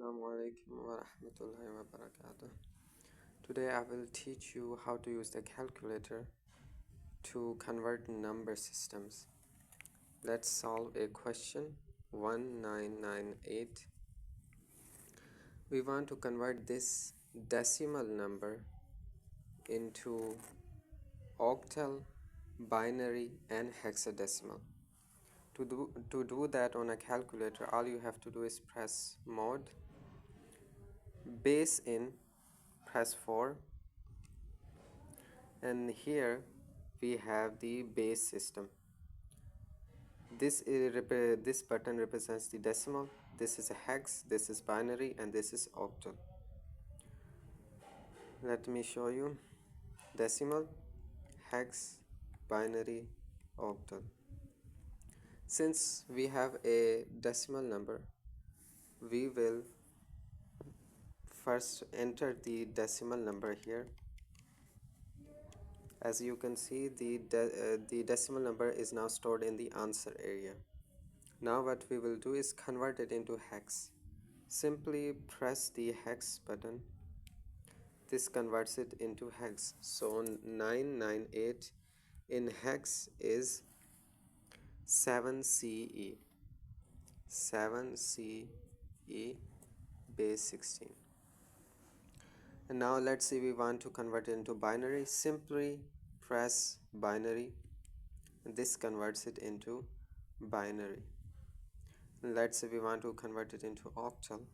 Assalamu alaikum wa rahmatullahi wa barakatuh. Today I will teach you how to use the calculator to convert number systems. Let's solve a question 1998. We want to convert this decimal number into octal, binary and hexadecimal. To do that on a calculator, all you have to do is press mod, base in, press 4, and here we have the base system. This button represents the decimal, this is a hex, this is binary, and this is octal. Let me show you: decimal, hex, binary, octal. Since we have a decimal number, we will first enter the decimal number here. As you can see, the decimal number is now stored in the answer area. Now what we will do is convert it into hex. Simply press the hex button. This converts it into hex. So 998 in hex is 7CE. 7CE base 16. And now let's say we want to convert it into binary. Simply press binary. This converts it into binary. Let's say we want to convert it into octal.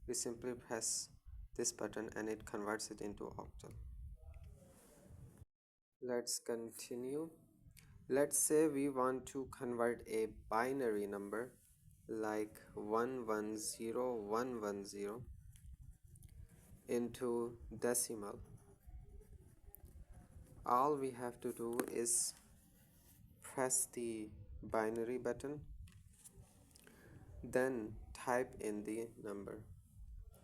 We simply press this button and it converts it into octal. Let's continue. Let's say we want to convert a binary number like 110110 into decimal. All we have to do is press the binary button, then type in the number,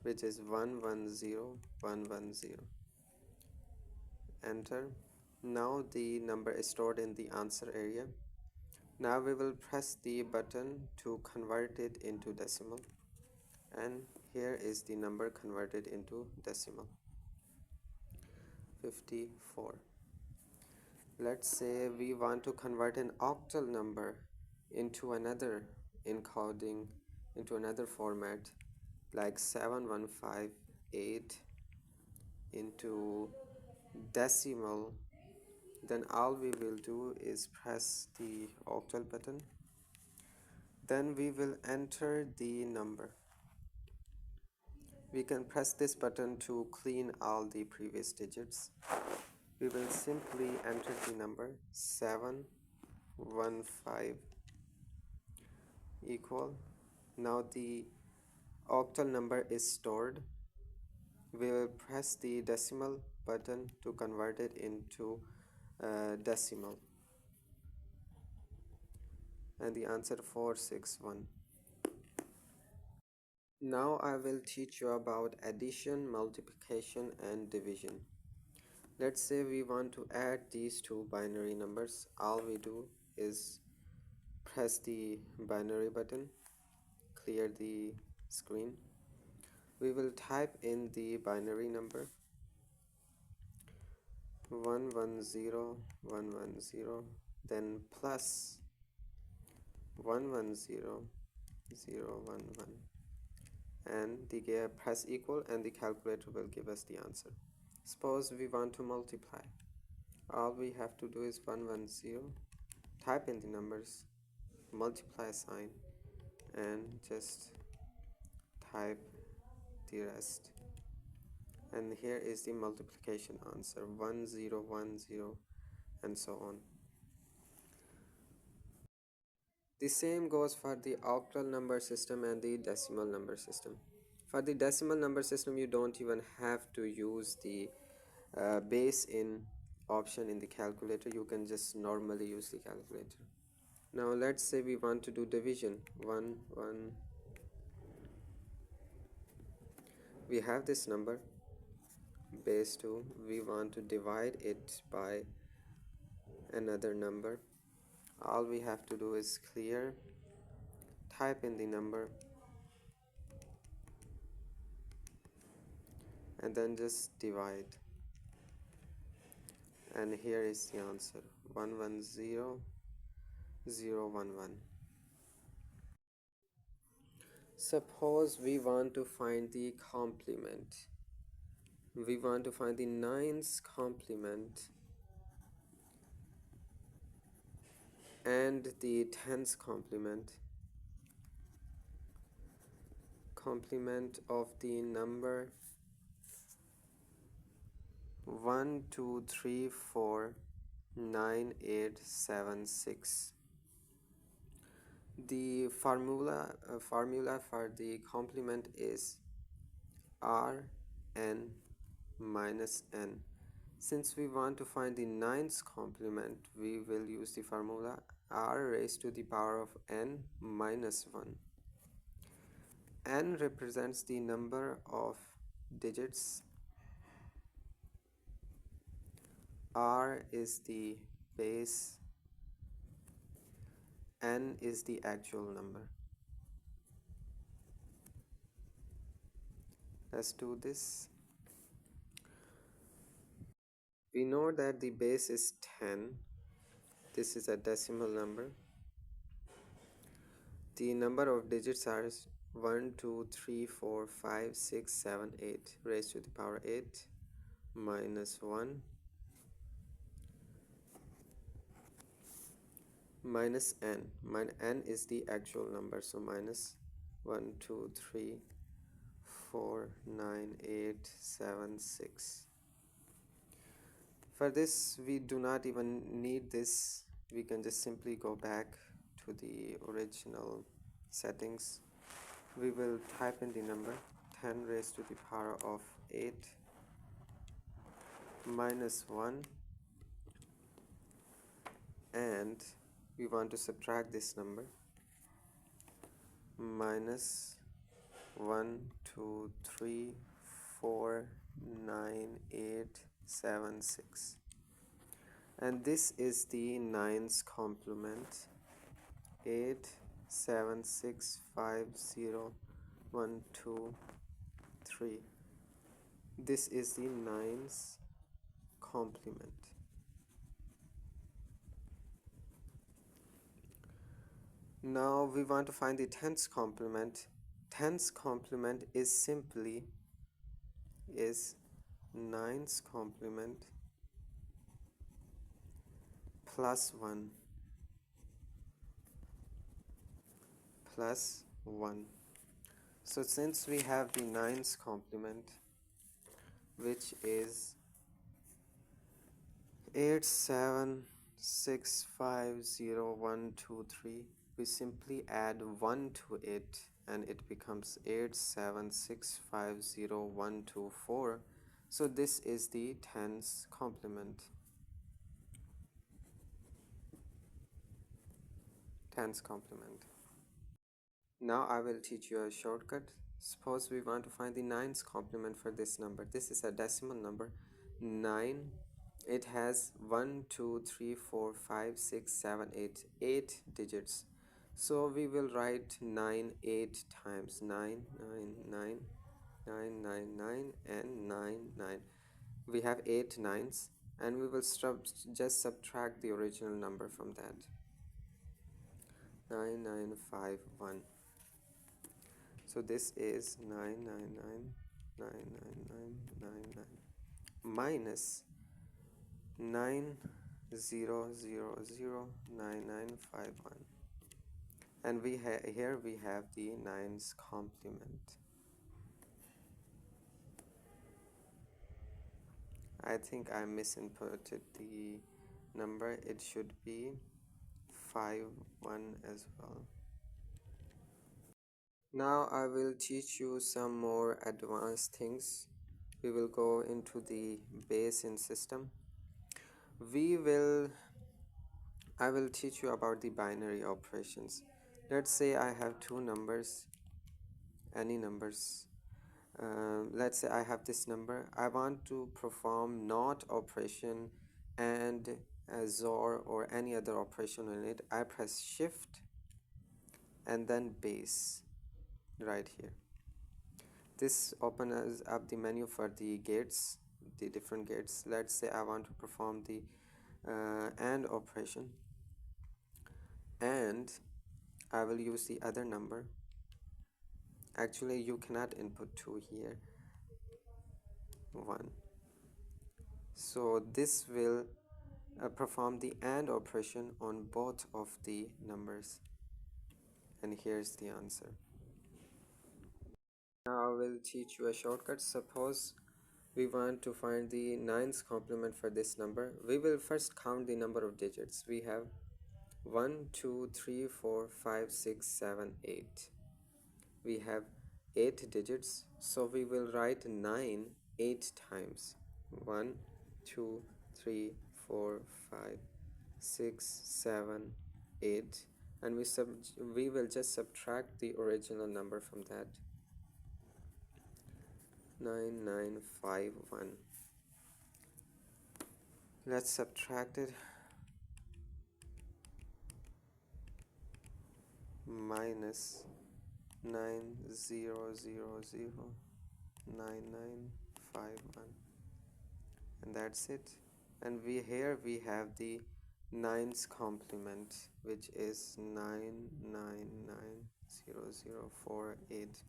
which is 110110. Enter. Now the number is stored in the answer area. Now we will press the button to convert it into decimal, and here is the number converted into decimal: 54. Let's say we want to convert an octal number into another encoding, into another format like 7158 into decimal. Then all we will do is press the octal button, then we will enter the number. We can press this button to clean all the previous digits. We will simply enter the number 715 equal. Now the octal number is stored. We will press the decimal button to convert it into decimal, and the answer 461. Now I will teach you about addition, multiplication and division. Let's say we want to add these two binary numbers. All we do is press the binary button, clear the screen. We will type in the binary number 110110, then plus 110011, and press equal, and the calculator will give us the answer. Suppose we want to multiply. All we have to do is 110, type in the numbers, multiply sign, and just type the rest. And here is the multiplication answer: 1010, and so on. The same goes for the octal number system and the decimal number system. For the decimal number system, you don't even have to use the base in option in the calculator. You can just normally use the calculator. Now let's say we want to do division. We have this number base 2. We want to divide it by another number. All we have to do is clear, type in the number, and then just divide, and here is the answer, 110011. Suppose we want to find the complement. We want to find the nines complement and the tens complement of the number 1 2 3 4 9 8 7 6. The formula for the complement is Rn minus n. Since we want to find the nines complement, we will use the formula r raised to the power of n minus 1. N represents the number of digits, r is the base, n is the actual number. Let's do this. We know that the base is 10. This is a decimal number. The number of digits are 1 2 3 4 5 6 7 8 raised to the power 8 minus 1 minus n. N is the actual number, so minus 1 2 3 4 9 8 7 6. For this, we do not even need this. We can just simply go back to the original settings. We will type in the number 10 raised to the power of 8 minus 1, and we want to subtract this number, minus 1 2 3 4 9 8 7 6, and this is the nines complement, 8 7 6 5 0 1 2 3. This is the nines complement. Now we want to find the tens complement. Tens complement is simply nines complement plus 1 plus 1. So since we have the nines complement, which is 8 7 6 5 0 1 2 3, we simply add 1 to it and it becomes 8 7 6 5 0 1 2 4. So this is the tens complement. Tens complement. Now I will teach you a shortcut. Suppose we want to find the nines complement for this number. This is a decimal number, 9. It has 1 2 3 4 5 6 7 8 digits. So we will write 9 8 times, 9 9 9 9 9 9 and 9 9. We have 8 nines, and we will just subtract the original number from that, 9951. So this is 9999999 minus 90009951, and here we have the nines complement. I think I misinputted the number. It should be 51 as well. Now I will teach you some more advanced things. We will go into the base in system. I will teach you about the binary operations. Let's say I have two numbers, any numbers. Let's say I have this number. I want to perform NOT operation and XOR or any other operation on it. I press shift and then base right here. This opens up the menu for the gates, the different gates. Let's say I want to perform the AND operation, and I will use the other number. Actually, you cannot input 2 here, 1. So this will perform the AND operation on both of the numbers. And here's the answer. Now I will teach you a shortcut. Suppose we want to find the 9th complement for this number. We will first count the number of digits. We have 1, 2, 3, 4, 5, 6, 7, 8. We have 8 digits, so we will write 9 8 times. 1, 2, 3, 4, 5, 6, 7, 8, and we will just subtract the original number from that. 9951. Let's subtract it. Minus 90009951, and that's it. And here we have the 9th complement, which is 9990048.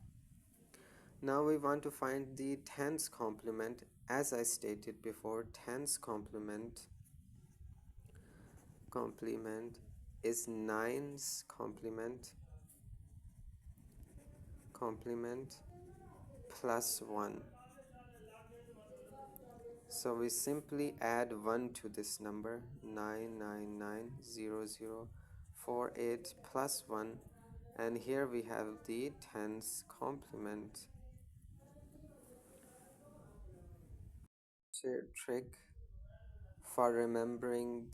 Now we want to find the 10th complement. As I stated before, 10th complement is 9's complement plus 1. So we simply add 1 to this number, 9990048 plus 1, and here we have the 10th complement. Trick for remembering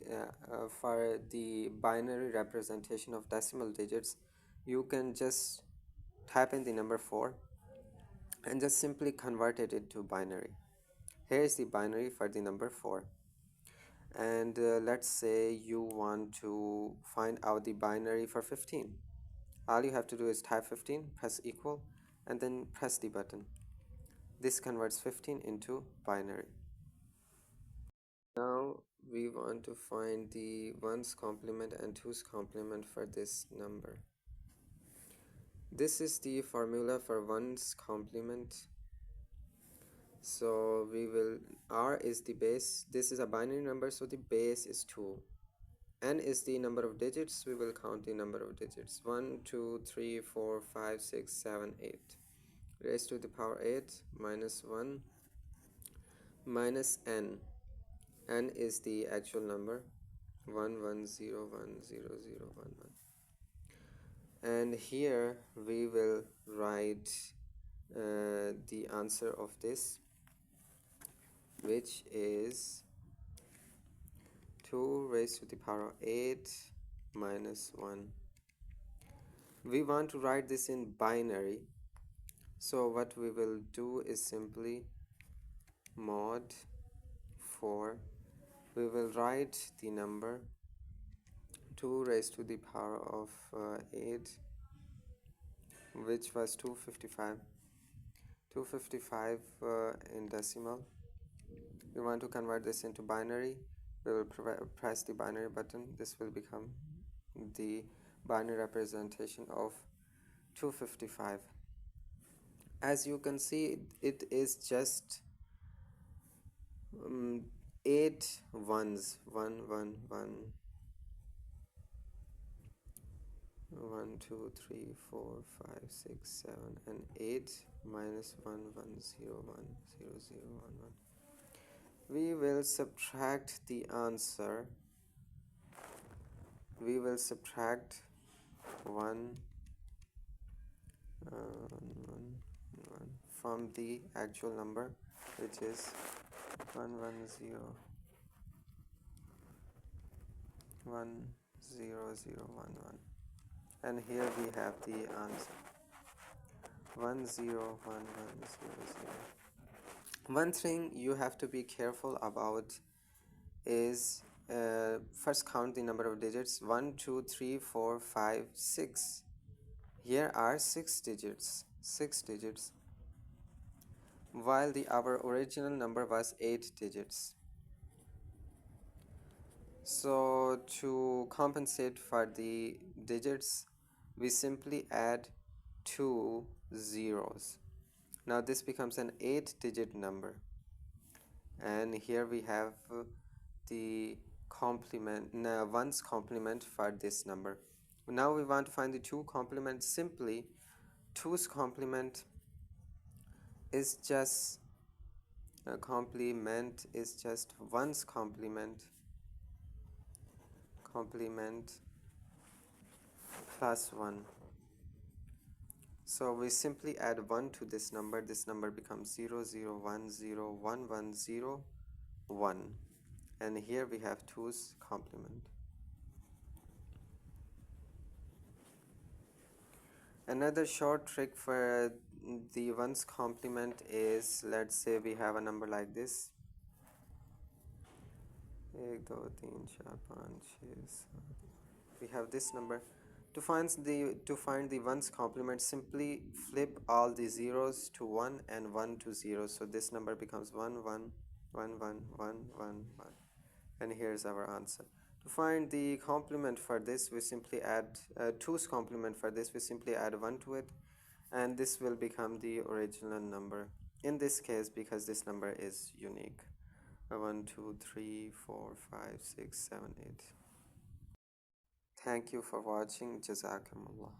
for the binary representation of decimal digits, you can just type in the number 4 and just simply convert it into binary. Here is the binary for the number 4, and let's say you want to find out the binary for 15. All you have to do is type 15, press equal, and then press the button. This converts 15 into binary. Now we want to find the 1's complement and 2's complement for this number. This is the formula for 1's complement. So we will, R is the base. This is a binary number, so the base is 2. N is the number of digits. We will count the number of digits. 1, 2, 3, 4, 5, 6, 7, 8. Raised to the power 8 minus 1 minus n. N is the actual number, 110100011. And here we will write the answer of this, which is 2 raised to the power of 8 minus 1. We want to write this in binary, so what we will do is simply mod 4. We will write the number 2 raised to the power of 8, which was 255 in decimal. We want to convert this into binary. We will press the binary button. This will become the binary representation of 255. As you can see, it is just 8 ones, 1 1 1 1 2 3 4 5 6 7 and 8 minus 1 1 0 1 0 0 1 1. We will subtract the answer. We will subtract 1 from the actual number, which is 110 10011, and here we have the answer, 101100. One thing you have to be careful about is first count the number of digits. 1 2 3 4 5 6. Here are 6 digits. while our original number was 8 digits. So to compensate for the digits, we simply add 2 zeros. Now this becomes an 8-digit number, and here we have the complement, one's complement for this number. Now we want to find the 2 complement. Simply 2's complement is just a complement is just 1's complement plus 1. So we simply add 1 to this number. This number becomes 0 0 1 0 1 1 0 1, and here we have 2's complement. Another short trick for the 1's complement is, let's say we have a number like this. 1 2 3 4 5 6 7. We have this number. To find the 1's complement, simply flip all the zeros to 1 and 1 to 0. So this number becomes 1 1 1 1 1 1 1, and here's our answer. To find the complement for this, we simply add 2's complement for this. We simply add 1 to it, and this will become the original number. In this case, because this number is unique. 1 2 3 4 5 6 7 8. Thank you for watching. Jazakumullah.